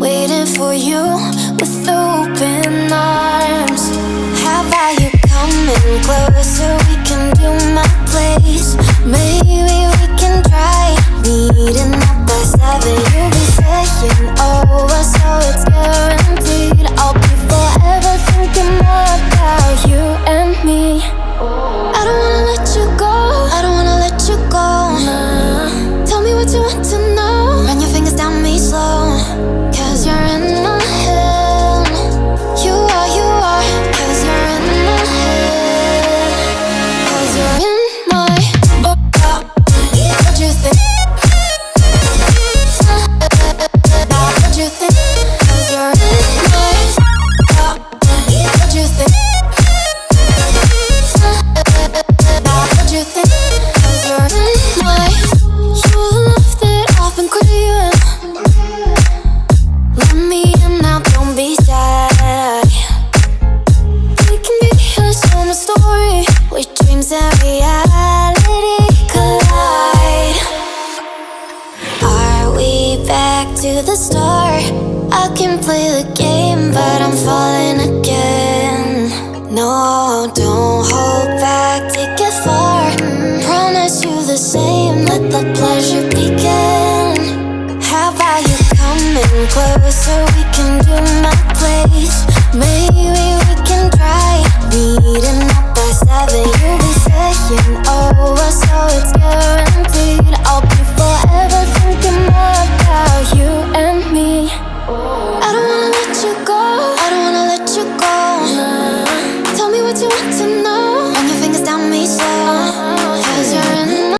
waiting for you with open arms. How about you coming closer? We can do my place. Maybe we can try meeting up by 7. You'll be saying over, so it's guaranteed. I'll be forever thinking more about you and me. I don't wanna let you go, I don't wanna let you go. Nah. Tell me what you want to know. Run your fingers down me slow, 'cause you're in my head. You are, 'cause you're in my head. 'Cause you're in my what you think? What you think? 'Cause you're in my what you think? What you think? 'Cause you're in my you love that I've been craving. Let me in now, don't be shy. We can be a summer story where dreams and reality collide. Are we back to the start? I can play the game, but I'm falling again. No, don't hold back, take it far. Promise you the same, let the pleasure begin. How about you coming closer? We can do my place.